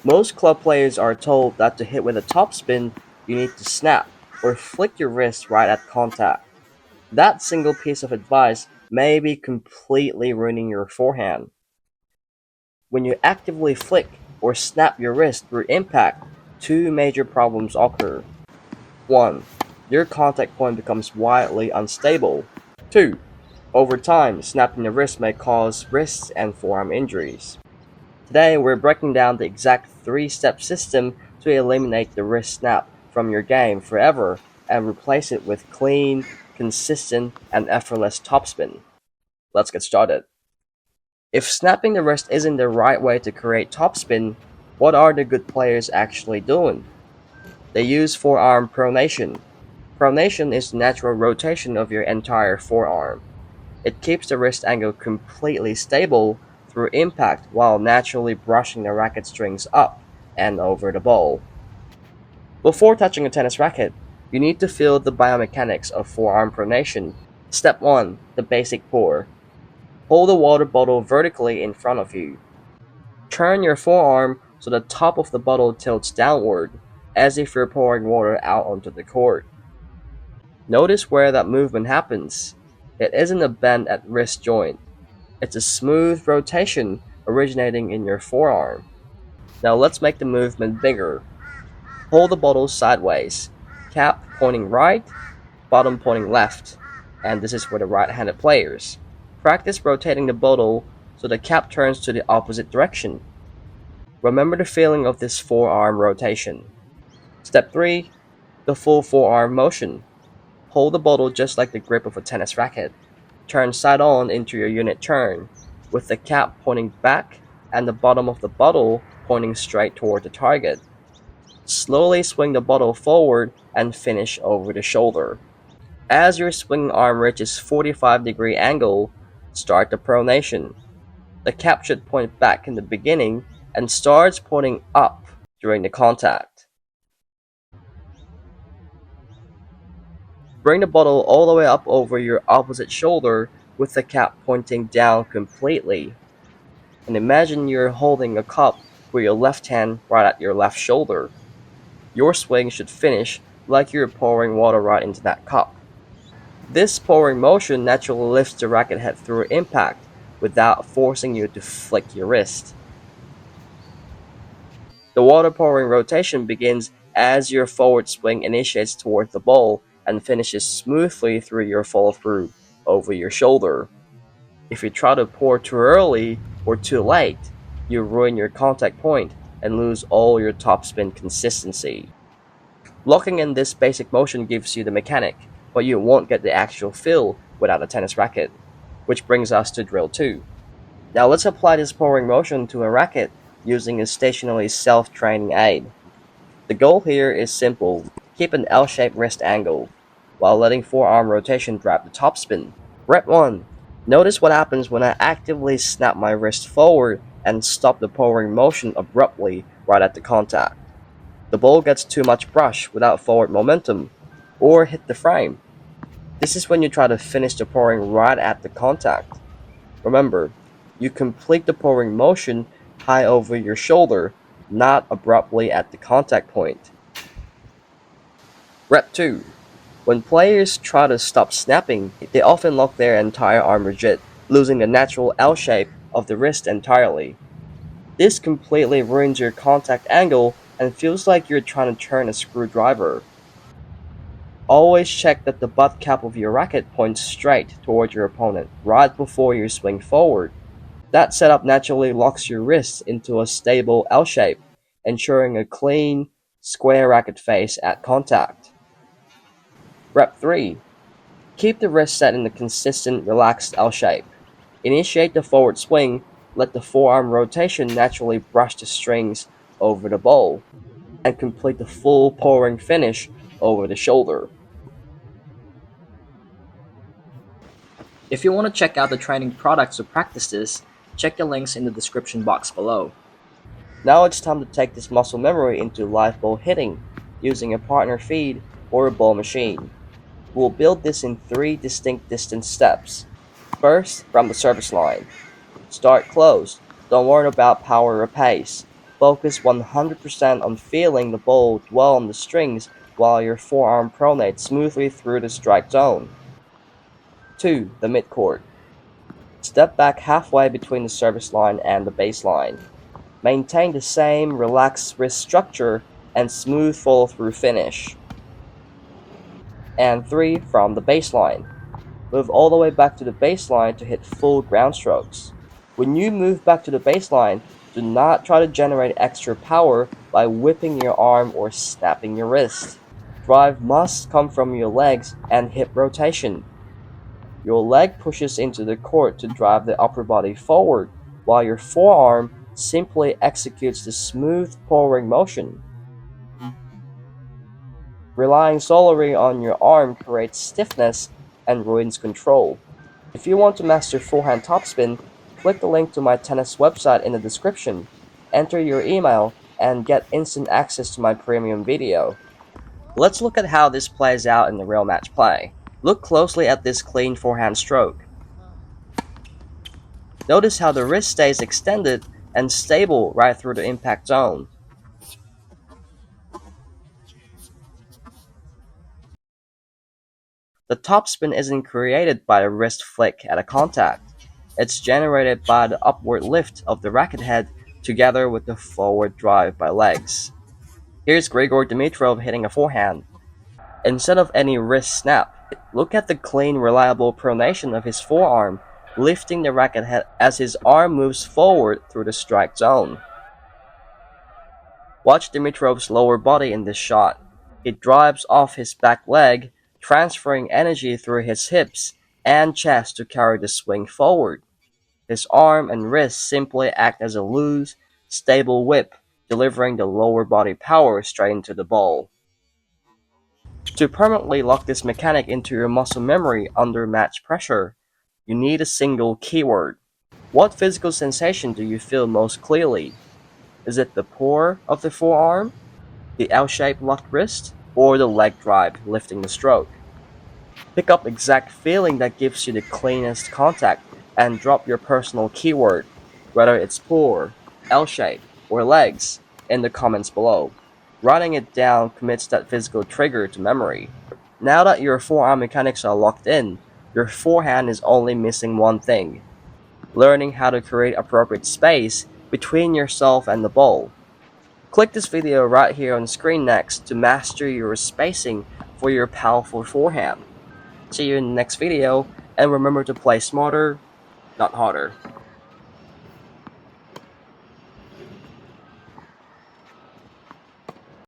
Most club players are told that to hit with a topspin, you need to snap or flick your wrist right at contact. That single piece of advice may be completely ruining your forehand. When you actively flick or snap your wrist through impact, two major problems occur. 1. Your contact point becomes wildly unstable. 2. Over time, snapping the wrist may cause wrist and forearm injuries. Today, we're breaking down the exact three-step system to eliminate the wrist snap from your game forever and replace it with clean, consistent, and effortless topspin. Let's get started. If snapping the wrist isn't the right way to create topspin, what are the good players actually doing? They use forearm pronation. Pronation is the natural rotation of your entire forearm. It keeps the wrist angle completely stable through impact while naturally brushing the racket strings up and over the ball. Before touching a tennis racket, you need to feel the biomechanics of forearm pronation. Step 1. The basic pour. Hold the water bottle vertically in front of you. Turn your forearm so the top of the bottle tilts downward, as if you're pouring water out onto the court. Notice where that movement happens. It isn't a bend at wrist joint. It's a smooth rotation originating in your forearm. Now let's make the movement bigger. Hold the bottle sideways, cap pointing right, bottom pointing left, and this is for the right-handed players. Practice rotating the bottle so the cap turns to the opposite direction. Remember the feeling of this forearm rotation. Step 3. The full forearm motion. Hold the bottle just like the grip of a tennis racket. Turn side on into your unit turn, with the cap pointing back and the bottom of the bottle pointing straight toward the target. Slowly swing the bottle forward and finish over the shoulder. As your swinging arm reaches 45-degree angle, start the pronation. The cap should point back in the beginning and starts pointing up during the contact. Bring the bottle all the way up over your opposite shoulder with the cap pointing down completely. And imagine you're holding a cup with your left hand right at your left shoulder. Your swing should finish like you're pouring water right into that cup. This pouring motion naturally lifts the racket head through impact without forcing you to flick your wrist. The water pouring rotation begins as your forward swing initiates toward the ball and finishes smoothly through your follow-through over your shoulder. If you try to pour too early or too late, you ruin your contact point and lose all your topspin consistency. Locking in this basic motion gives you the mechanic, but you won't get the actual feel without a tennis racket. Which brings us to drill 2. Now let's apply this pouring motion to a racket using a stationary self-training aid. The goal here is simple: keep an L-shaped wrist angle, while letting forearm rotation drive the topspin. Rep 1. Notice what happens when I actively snap my wrist forward and stop the pouring motion abruptly right at the contact. The ball gets too much brush without forward momentum, or hit the frame. This is when you try to finish the pouring right at the contact. Remember, you complete the pouring motion high over your shoulder, not abruptly at the contact point. Rep 2. When players try to stop snapping, they often lock their entire arm rigid, losing the natural L shape of the wrist entirely. This completely ruins your contact angle and feels like you're trying to turn a screwdriver. Always check that the butt cap of your racket points straight toward your opponent right before you swing forward. That setup naturally locks your wrists into a stable L shape, ensuring a clean, square racket face at contact. Rep 3. Keep the wrist set in a consistent, relaxed L shape. Initiate the forward swing, let the forearm rotation naturally brush the strings over the ball, and complete the full pouring finish over the shoulder. If you want to check out the training products to practice this, check the links in the description box below. Now it's time to take this muscle memory into live ball hitting, using a partner feed or a ball machine. We'll build this in 3 distinct distance steps. First, from the service line. Start close, don't worry about power or pace. Focus 100% on feeling the ball dwell on the strings while your forearm pronates smoothly through the strike zone. 2. The midcourt. Step back halfway between the service line and the baseline. Maintain the same relaxed wrist structure and smooth follow-through finish. And 3. From the baseline. Move all the way back to the baseline to hit full ground strokes. When you move back to the baseline, do not try to generate extra power by whipping your arm or snapping your wrist. Drive must come from your legs and hip rotation. Your leg pushes into the court to drive the upper body forward, while your forearm simply executes the smooth pouring motion. Relying solely on your arm creates stiffness and ruins control. If you want to master forehand topspin, click the link to my tennis website in the description, enter your email, and get instant access to my premium video. Let's look at how this plays out in the real match play. Look closely at this clean forehand stroke. Notice how the wrist stays extended and stable right through the impact zone. The topspin isn't created by a wrist flick at a contact. It's generated by the upward lift of the racket head together with the forward drive by legs. Here's Grigor Dimitrov hitting a forehand. Instead of any wrist snap, look at the clean, reliable pronation of his forearm, lifting the racket head as his arm moves forward through the strike zone. Watch Dimitrov's lower body in this shot. He drives off his back leg, transferring energy through his hips and chest to carry the swing forward. His arm and wrist simply act as a loose, stable whip, delivering the lower body power straight into the ball. To permanently lock this mechanic into your muscle memory under match pressure, you need a single keyword. What physical sensation do you feel most clearly? Is it the pour of the forearm, the L-shaped locked wrist, or the leg drive lifting the stroke? Pick up exact feeling that gives you the cleanest contact and drop your personal keyword, whether it's pour, L-shape, or legs, in the comments below. Writing it down commits that physical trigger to memory. Now that your forearm mechanics are locked in, your forehand is only missing one thing: learning how to create appropriate space between yourself and the ball. Click this video right here on the screen next to master your spacing for your powerful forehand. See you in the next video, and remember to play smarter, not harder.